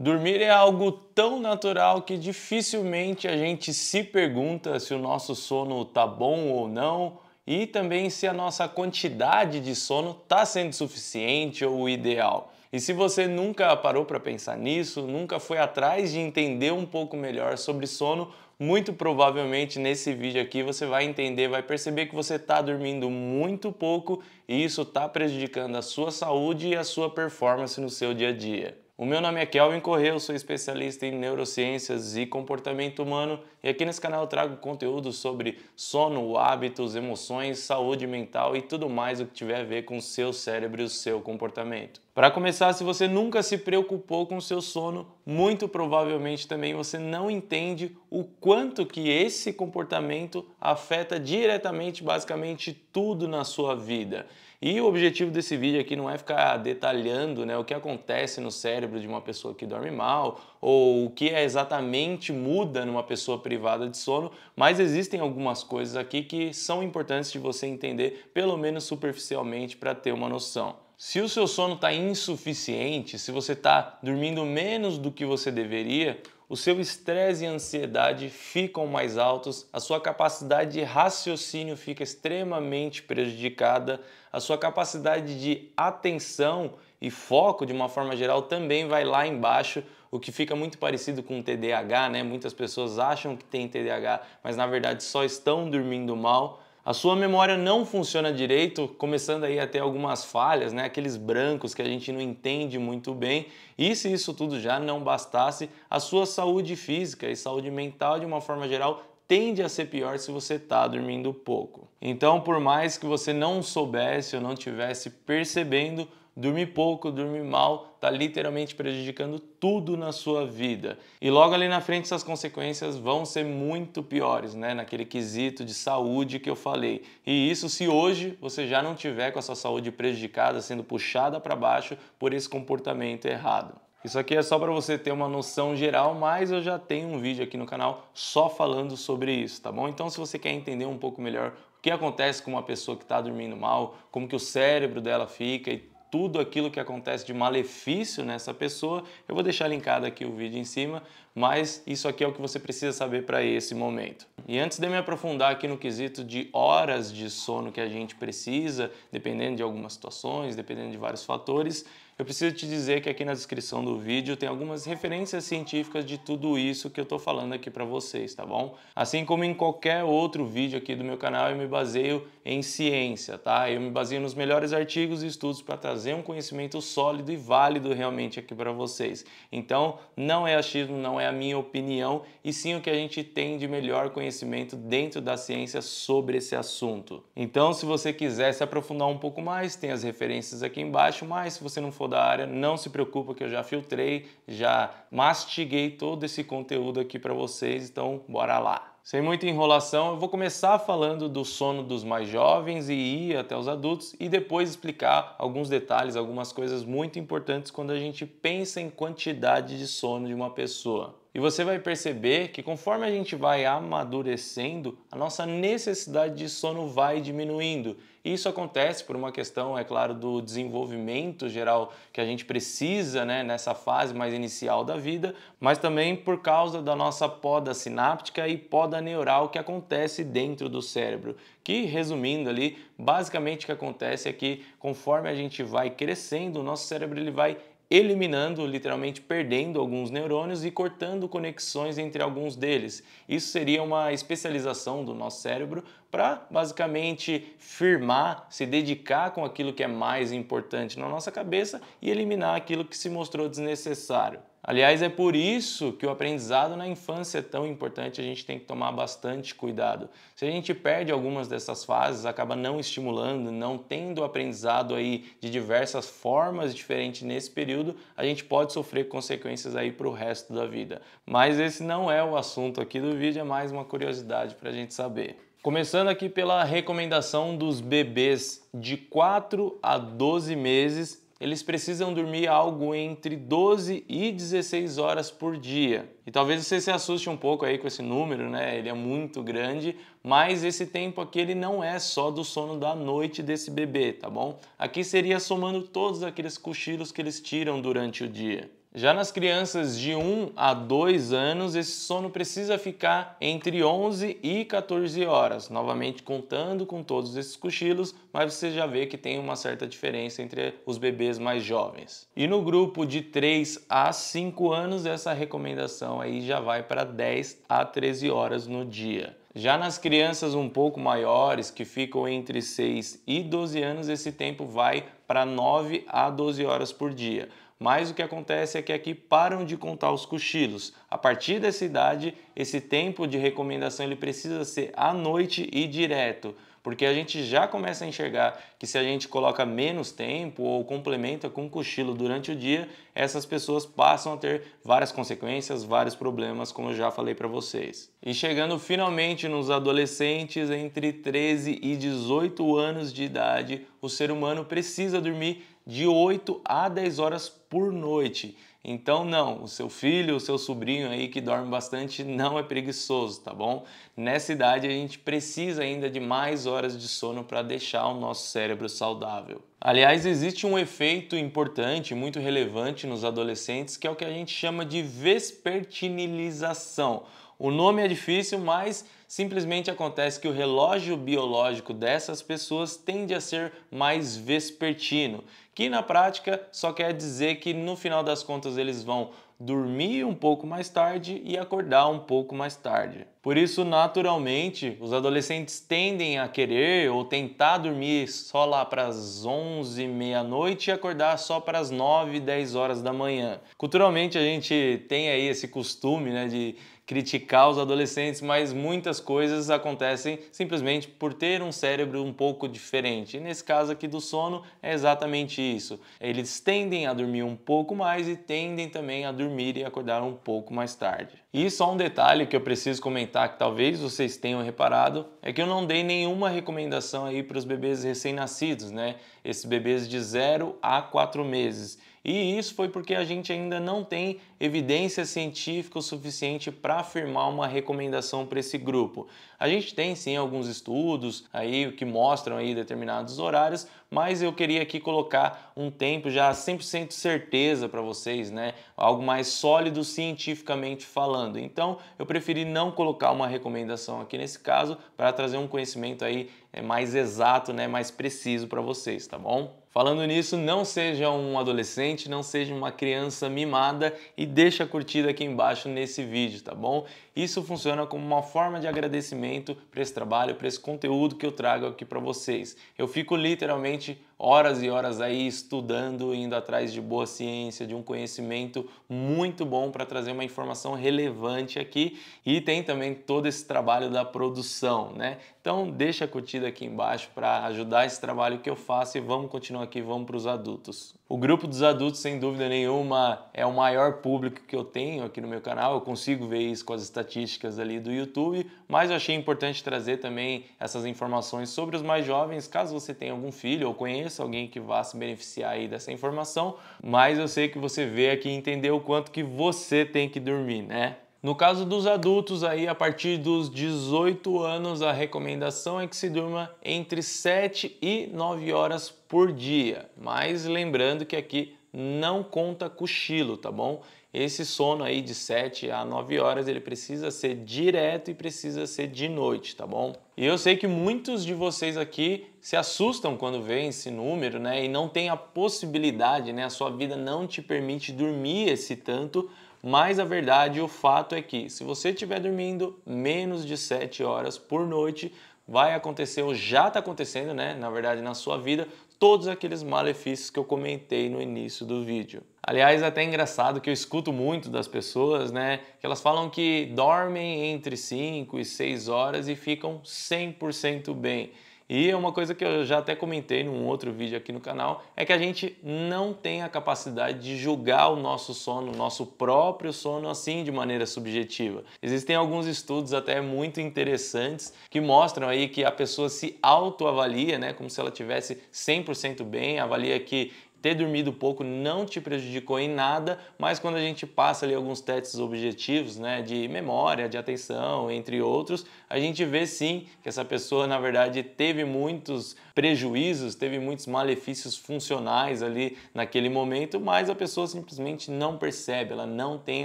Dormir é algo tão natural que dificilmente a gente se pergunta se o nosso sono tá bom ou não e também se a nossa quantidade de sono está sendo suficiente ou ideal. E se você nunca parou para pensar nisso, nunca foi atrás de entender um pouco melhor sobre sono, muito provavelmente nesse vídeo aqui você vai entender, vai perceber que você está dormindo muito pouco e isso está prejudicando a sua saúde e a sua performance no seu dia a dia. O meu nome é Kelvin Corrêa, eu sou especialista em neurociências e comportamento humano e aqui nesse canal eu trago conteúdo sobre sono, hábitos, emoções, saúde mental e tudo mais o que tiver a ver com o seu cérebro e o seu comportamento. Para começar, se você nunca se preocupou com o seu sono, muito provavelmente também você não entende o quanto que esse comportamento afeta diretamente, basicamente tudo na sua vida. E o objetivo desse vídeo aqui não é ficar detalhando, o que acontece no cérebro de uma pessoa que dorme mal ou o que exatamente muda numa pessoa privada de sono, mas existem algumas coisas aqui que são importantes de você entender, pelo menos superficialmente, para ter uma noção. Se o seu sono está insuficiente, se você está dormindo menos do que você deveria, o seu estresse e ansiedade ficam mais altos, a sua capacidade de raciocínio fica extremamente prejudicada, a sua capacidade de atenção e foco, de uma forma geral, também vai lá embaixo, o que fica muito parecido com TDAH, né? Muitas pessoas acham que tem TDAH, mas na verdade só estão dormindo mal. A sua memória não funciona direito, começando aí a ter algumas falhas, aqueles brancos que a gente não entende muito bem. E se isso tudo já não bastasse, a sua saúde física e saúde mental, de uma forma geral, tende a ser pior se você está dormindo pouco. Então, por mais que você não soubesse ou não estivesse percebendo, dormir pouco, dormir mal, está literalmente prejudicando tudo na sua vida. E logo ali na frente essas consequências vão ser muito piores, naquele quesito de saúde que eu falei. E isso se hoje você já não tiver com a sua saúde prejudicada, sendo puxada para baixo por esse comportamento errado. Isso aqui é só para você ter uma noção geral, mas eu já tenho um vídeo aqui no canal só falando sobre isso, tá bom? Então se você quer entender um pouco melhor o que acontece com uma pessoa que está dormindo mal, como que o cérebro dela fica e tudo aquilo que acontece de malefício nessa pessoa, eu vou deixar linkado aqui o vídeo em cima, mas isso aqui é o que você precisa saber para esse momento. E antes de me aprofundar aqui no quesito de horas de sono que a gente precisa, dependendo de algumas situações, dependendo de vários fatores, eu preciso te dizer que aqui na descrição do vídeo tem algumas referências científicas de tudo isso que eu estou falando aqui para vocês, tá bom? Assim como em qualquer outro vídeo aqui do meu canal, eu me baseio em ciência, tá? Eu me baseio nos melhores artigos e estudos para trazer um conhecimento sólido e válido realmente aqui para vocês. Então, não é achismo, não é a minha opinião, e sim o que a gente tem de melhor conhecimento dentro da ciência sobre esse assunto. Então, se você quiser se aprofundar um pouco mais, tem as referências aqui embaixo, mas se você não for da área, não se preocupa que eu já filtrei, já mastiguei todo esse conteúdo aqui para vocês, então bora lá. Sem muita enrolação, eu vou começar falando do sono dos mais jovens e ir até os adultos e depois explicar alguns detalhes, algumas coisas muito importantes quando a gente pensa em quantidade de sono de uma pessoa. E você vai perceber que conforme a gente vai amadurecendo, a nossa necessidade de sono vai diminuindo. E isso acontece por uma questão, é claro, do desenvolvimento geral que a gente precisa, nessa fase mais inicial da vida, mas também por causa da nossa poda sináptica e poda neural que acontece dentro do cérebro. Que, resumindo ali, basicamente o que acontece é que conforme a gente vai crescendo, o nosso cérebro ele vai eliminando, literalmente perdendo alguns neurônios e cortando conexões entre alguns deles. Isso seria uma especialização do nosso cérebro para basicamente firmar, se dedicar com aquilo que é mais importante na nossa cabeça e eliminar aquilo que se mostrou desnecessário. Aliás, é por isso que o aprendizado na infância é tão importante, a gente tem que tomar bastante cuidado. Se a gente perde algumas dessas fases, acaba não estimulando, não tendo aprendizado aí de diversas formas diferentes nesse período, a gente pode sofrer consequências aí para o resto da vida. Mas esse não é o assunto aqui do vídeo, é mais uma curiosidade para a gente saber. Começando aqui pela recomendação dos bebês de 4 a 12 meses, eles precisam dormir algo entre 12 e 16 horas por dia. E talvez você se assuste um pouco aí com esse número, Ele é muito grande, mas esse tempo aqui ele não é só do sono da noite desse bebê, tá bom? Aqui seria somando todos aqueles cochilos que eles tiram durante o dia. Já nas crianças de 1 a 2 anos, esse sono precisa ficar entre 11 e 14 horas, novamente contando com todos esses cochilos, mas você já vê que tem uma certa diferença entre os bebês mais jovens. E no grupo de 3 a 5 anos, essa recomendação aí já vai para 10 a 13 horas no dia. Já nas crianças um pouco maiores, que ficam entre 6 e 12 anos, esse tempo vai para 9 a 12 horas por dia. Mas o que acontece é que aqui param de contar os cochilos. A partir dessa idade, esse tempo de recomendação ele precisa ser à noite e direto, porque a gente já começa a enxergar que se a gente coloca menos tempo ou complementa com cochilo durante o dia, essas pessoas passam a ter várias consequências, vários problemas, como eu já falei para vocês. E chegando finalmente nos adolescentes entre 13 e 18 anos de idade, o ser humano precisa dormir de 8 a 10 horas por noite. Então não, o seu filho, o seu sobrinho aí que dorme bastante não é preguiçoso, tá bom? Nessa idade a gente precisa ainda de mais horas de sono para deixar o nosso cérebro saudável. Aliás, existe um efeito importante, muito relevante nos adolescentes, que é o que a gente chama de vespertinilização. O nome é difícil, mas simplesmente acontece que o relógio biológico dessas pessoas tende a ser mais vespertino, que na prática só quer dizer que no final das contas eles vão dormir um pouco mais tarde e acordar um pouco mais tarde. Por isso, naturalmente, os adolescentes tendem a querer ou tentar dormir só lá para as 11, meia-noite e acordar só para as 9, 10 horas da manhã. Culturalmente, a gente tem aí esse costume, né, de criticar os adolescentes, mas muitas coisas acontecem simplesmente por ter um cérebro um pouco diferente. E nesse caso aqui do sono é exatamente isso. Eles tendem a dormir um pouco mais e tendem também a dormir e acordar um pouco mais tarde. E só um detalhe que eu preciso comentar, que talvez vocês tenham reparado, é que eu não dei nenhuma recomendação aí para os bebês recém-nascidos, né? Esses bebês de 0 a 4 meses. E isso foi porque a gente ainda não tem evidência científica o suficiente para afirmar uma recomendação para esse grupo. A gente tem sim alguns estudos aí que mostram aí determinados horários, mas eu queria aqui colocar um tempo já 100% certeza para vocês, né? Algo mais sólido cientificamente falando. Então, eu preferi não colocar uma recomendação aqui nesse caso para trazer um conhecimento aí mais exato, né, mais preciso para vocês, tá bom? Falando nisso, não seja um adolescente, não seja uma criança mimada e deixa a curtida aqui embaixo nesse vídeo, tá bom? Isso funciona como uma forma de agradecimento para esse trabalho, para esse conteúdo que eu trago aqui para vocês. Eu fico literalmente horas e horas aí estudando, indo atrás de boa ciência, de um conhecimento muito bom para trazer uma informação relevante aqui, e tem também todo esse trabalho da produção, né? Então deixa a curtida aqui embaixo para ajudar esse trabalho que eu faço e vamos continuar aqui, vamos para os adultos. O grupo dos adultos, sem dúvida nenhuma, é o maior público que eu tenho aqui no meu canal. Eu consigo ver isso com as estatísticas ali do YouTube, mas eu achei importante trazer também essas informações sobre os mais jovens, caso você tenha algum filho ou conheça alguém que vá se beneficiar aí dessa informação. Mas eu sei que você vê aqui e entendeu o quanto que você tem que dormir, né? No caso dos adultos, aí, a partir dos 18 anos, a recomendação é que se durma entre 7 e 9 horas por dia. Mas lembrando que aqui não conta cochilo, tá bom? Esse sono aí de 7 a 9 horas, ele precisa ser direto e precisa ser de noite, tá bom? E eu sei que muitos de vocês aqui se assustam quando veem esse número, né? E não tem a possibilidade, né? A sua vida não te permite dormir esse tanto. Mas a verdade, o fato é que se você estiver dormindo menos de 7 horas por noite, vai acontecer, ou já está acontecendo, né? Na verdade, na sua vida, todos aqueles malefícios que eu comentei no início do vídeo. Aliás, é até engraçado que eu escuto muito das pessoas, né? Que elas falam que dormem entre 5 e 6 horas e ficam 100% bem. E é uma coisa que eu já até comentei num outro vídeo aqui no canal, é que a gente não tem a capacidade de julgar o nosso sono, o nosso próprio sono assim de maneira subjetiva. Existem alguns estudos até muito interessantes que mostram aí que a pessoa se autoavalia, né, como se ela tivesse 100% bem, avalia que ter dormido pouco não te prejudicou em nada, mas quando a gente passa ali alguns testes objetivos, né, de memória, de atenção, entre outros, a gente vê sim que essa pessoa, na verdade, teve muitos prejuízos, teve muitos malefícios funcionais ali naquele momento, mas a pessoa simplesmente não percebe, ela não tem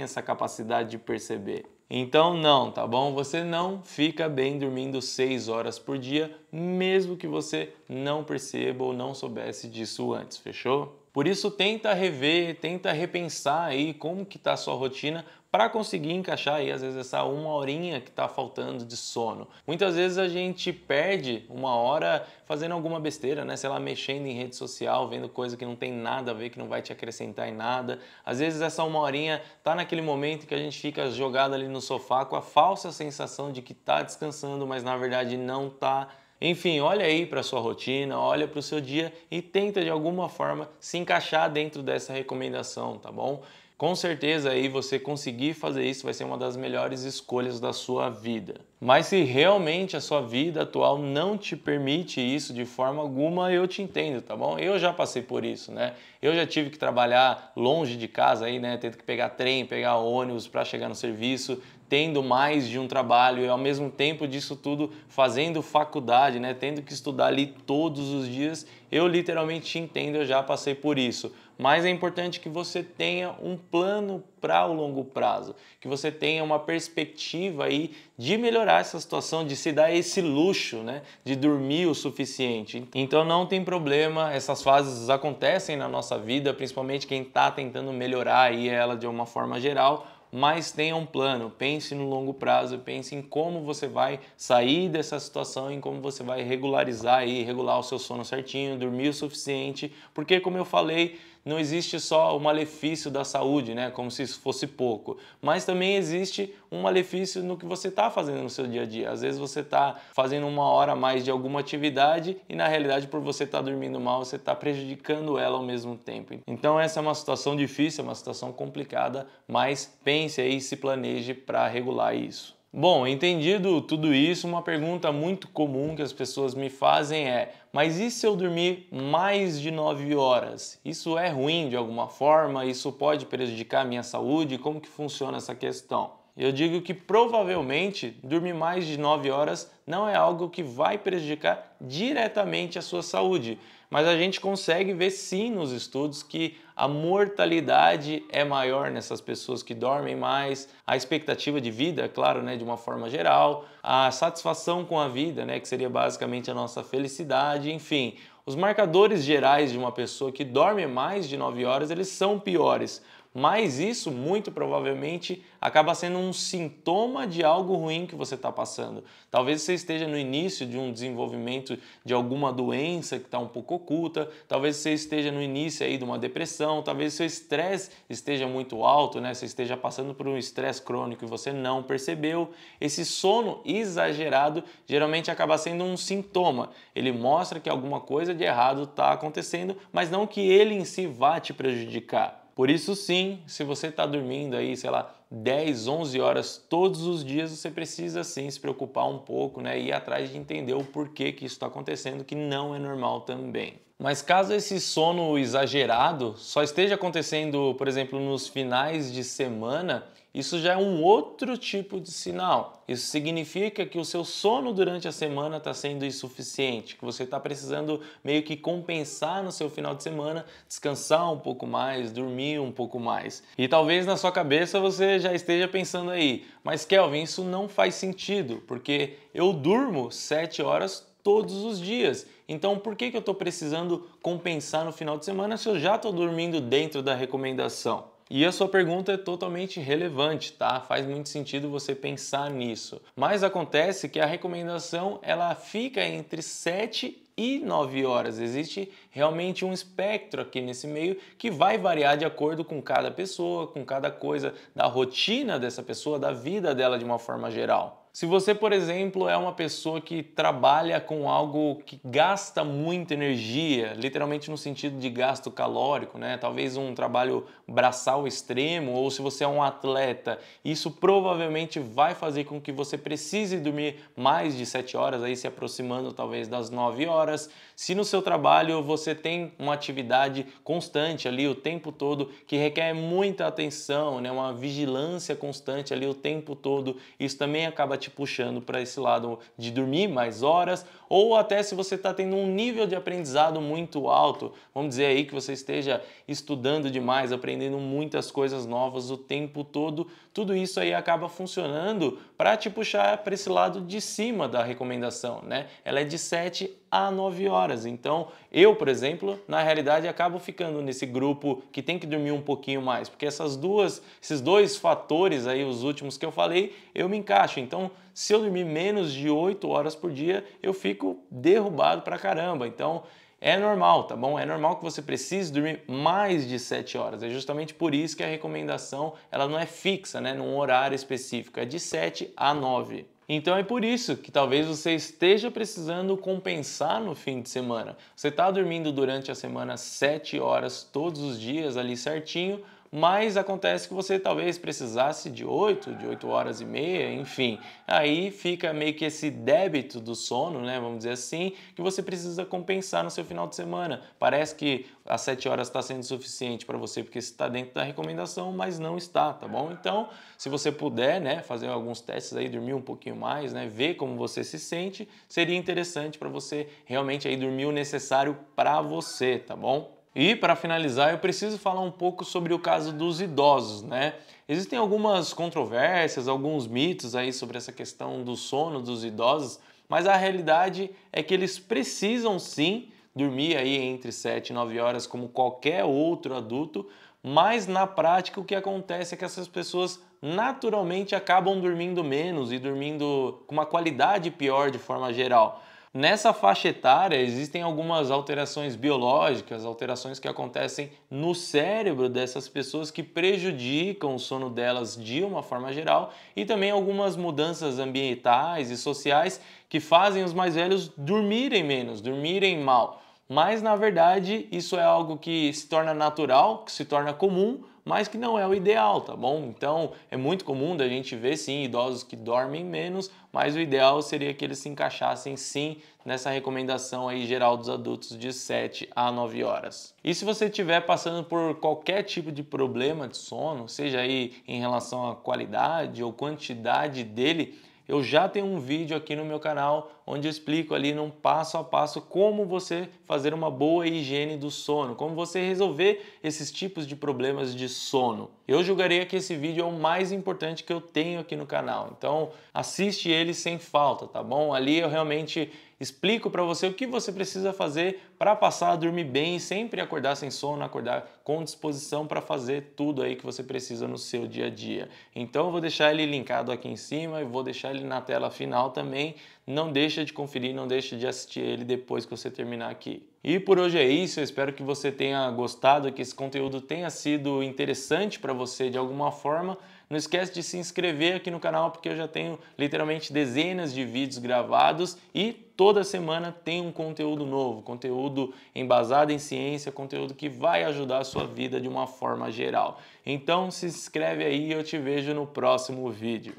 essa capacidade de perceber. Então não, tá bom? Você não fica bem dormindo 6 horas por dia, mesmo que você não perceba ou não soubesse disso antes, fechou? Por isso tenta rever, tenta repensar aí como que tá a sua rotina para conseguir encaixar aí às vezes essa uma horinha que está faltando de sono. Muitas vezes a gente perde uma hora fazendo alguma besteira, né? Sei lá, mexendo em rede social, vendo coisa que não tem nada a ver, que não vai te acrescentar em nada. Às vezes essa uma horinha tá naquele momento que a gente fica jogado ali no sofá com a falsa sensação de que tá descansando, mas na verdade não tá. Enfim, olha aí para a sua rotina, olha para o seu dia e tenta de alguma forma se encaixar dentro dessa recomendação, tá bom? Com certeza aí você conseguir fazer isso vai ser uma das melhores escolhas da sua vida. Mas se realmente a sua vida atual não te permite isso de forma alguma, eu te entendo, tá bom? Eu já passei por isso, né? Eu já tive que trabalhar longe de casa aí, né? Tendo que pegar trem, pegar ônibus para chegar no serviço, tendo mais de um trabalho e ao mesmo tempo disso tudo fazendo faculdade, né? Tendo que estudar ali todos os dias, eu literalmente te entendo, eu já passei por isso. Mas é importante que você tenha um plano para o longo prazo, que você tenha uma perspectiva aí de melhorar essa situação, de se dar esse luxo, né, de dormir o suficiente. Então não tem problema, essas fases acontecem na nossa vida, principalmente quem está tentando melhorar aí ela de uma forma geral, mas tenha um plano, pense no longo prazo, pense em como você vai sair dessa situação, em como você vai regularizar aí, regular o seu sono certinho, dormir o suficiente, porque como eu falei, não existe só o malefício da saúde, né, como se isso fosse pouco, mas também existe um malefício no que você está fazendo no seu dia a dia. Às vezes você está fazendo uma hora a mais de alguma atividade e na realidade por você estar dormindo mal, você está prejudicando ela ao mesmo tempo. Então essa é uma situação difícil, é uma situação complicada, mas pense aí, se planeje para regular isso. Bom, entendido tudo isso, uma pergunta muito comum que as pessoas me fazem é: mas e se eu dormir mais de 9 horas? Isso é ruim de alguma forma? Isso pode prejudicar a minha saúde? Como que funciona essa questão? Eu digo que provavelmente dormir mais de 9 horas não é algo que vai prejudicar diretamente a sua saúde, mas a gente consegue ver sim nos estudos que a mortalidade é maior nessas pessoas que dormem mais, a expectativa de vida, é claro, né, de uma forma geral, a satisfação com a vida, né, que seria basicamente a nossa felicidade, enfim. Os marcadores gerais de uma pessoa que dorme mais de 9 horas, eles são piores. Mas isso, muito provavelmente, acaba sendo um sintoma de algo ruim que você está passando. Talvez você esteja no início de um desenvolvimento de alguma doença que está um pouco oculta, talvez você esteja no início aí de uma depressão, talvez seu estresse esteja muito alto, né? Você esteja passando por um estresse crônico e você não percebeu. Esse sono exagerado geralmente acaba sendo um sintoma. Ele mostra que alguma coisa de errado está acontecendo, mas não que ele em si vá te prejudicar. Por isso sim, se você está dormindo aí, sei lá, 10, 11 horas todos os dias, você precisa sim se preocupar um pouco, né? E ir atrás de entender o porquê que isso está acontecendo, que não é normal também. Mas caso esse sono exagerado só esteja acontecendo, por exemplo, nos finais de semana, isso já é um outro tipo de sinal. Isso significa que o seu sono durante a semana está sendo insuficiente, que você está precisando meio que compensar no seu final de semana, descansar um pouco mais, dormir um pouco mais. E talvez na sua cabeça você já esteja pensando aí, mas Kelvin, isso não faz sentido, porque eu durmo 7 horas todos os dias. Então por que eu estou precisando compensar no final de semana se eu já estou dormindo dentro da recomendação? E a sua pergunta é totalmente relevante, tá? Faz muito sentido você pensar nisso. Mas acontece que a recomendação ela fica entre 7 e 9 horas. Existe realmente um espectro aqui nesse meio que vai variar de acordo com cada pessoa, com cada coisa da rotina dessa pessoa, da vida dela de uma forma geral. Se você, por exemplo, é uma pessoa que trabalha com algo que gasta muita energia, literalmente no sentido de gasto calórico, né? Talvez um trabalho braçal extremo, ou se você é um atleta, isso provavelmente vai fazer com que você precise dormir mais de 7 horas, aí se aproximando talvez das 9 horas. Se no seu trabalho você tem uma atividade constante ali o tempo todo, que requer muita atenção, né? Uma vigilância constante ali o tempo todo, isso também acaba te puxando para esse lado de dormir mais horas, ou até se você está tendo um nível de aprendizado muito alto, vamos dizer aí que você esteja estudando demais, aprendendo muitas coisas novas o tempo todo, tudo isso aí acaba funcionando para te puxar para esse lado de cima da recomendação, né? Ela é de 7 a 9 horas. Então, eu, por exemplo, na realidade acabo ficando nesse grupo que tem que dormir um pouquinho mais, porque esses dois fatores aí, os últimos que eu falei, eu me encaixo. Então, se eu dormir menos de 8 horas por dia, eu fico derrubado pra caramba. Então, é normal, tá bom? É normal que você precise dormir mais de 7 horas. É justamente por isso que a recomendação ela não é fixa, né? Num horário específico, é de 7 a 9. Então é por isso que talvez você esteja precisando compensar no fim de semana. Você está dormindo durante a semana 7 horas todos os dias ali certinho, mas acontece que você talvez precisasse de 8 horas e meia, enfim. Aí fica meio que esse débito do sono, né, vamos dizer assim, que você precisa compensar no seu final de semana. Parece que as 7 horas está sendo suficiente para você porque está dentro da recomendação, mas não está, tá bom? Então, se você puder, né, fazer alguns testes aí, dormir um pouquinho mais, né, ver como você se sente, seria interessante para você realmente aí dormir o necessário para você, tá bom? E para finalizar, eu preciso falar um pouco sobre o caso dos idosos, né? Existem algumas controvérsias, alguns mitos aí sobre essa questão do sono dos idosos, mas a realidade é que eles precisam sim dormir aí entre 7 e 9 horas como qualquer outro adulto, mas na prática o que acontece é que essas pessoas naturalmente acabam dormindo menos e dormindo com uma qualidade pior de forma geral. Nessa faixa etária existem algumas alterações biológicas, alterações que acontecem no cérebro dessas pessoas que prejudicam o sono delas de uma forma geral e também algumas mudanças ambientais e sociais que fazem os mais velhos dormirem menos, dormirem mal. Mas na verdade isso é algo que se torna natural, que se torna comum, mas que não é o ideal, tá bom? Então é muito comum da gente ver sim idosos que dormem menos, mas o ideal seria que eles se encaixassem sim nessa recomendação aí geral dos adultos de 7 a 9 horas. E se você estiver passando por qualquer tipo de problema de sono, seja aí em relação à qualidade ou quantidade dele, eu já tenho um vídeo aqui no meu canal onde eu explico ali num passo a passo como você fazer uma boa higiene do sono, como você resolver esses tipos de problemas de sono. Eu julgaria que esse vídeo é o mais importante que eu tenho aqui no canal, então assiste ele sem falta, tá bom? Ali eu realmente explico para você o que você precisa fazer para passar a dormir bem e sempre acordar sem sono, acordar com disposição para fazer tudo aí que você precisa no seu dia a dia. Então eu vou deixar ele linkado aqui em cima e vou deixar ele na tela final também. Não deixa de conferir, não deixa de assistir ele depois que você terminar aqui. E por hoje é isso, eu espero que você tenha gostado, que esse conteúdo tenha sido interessante para você de alguma forma. Não esquece de se inscrever aqui no canal porque eu já tenho literalmente dezenas de vídeos gravados e toda semana tem um conteúdo novo, conteúdo embasado em ciência, conteúdo que vai ajudar a sua vida de uma forma geral. Então se inscreve aí e eu te vejo no próximo vídeo.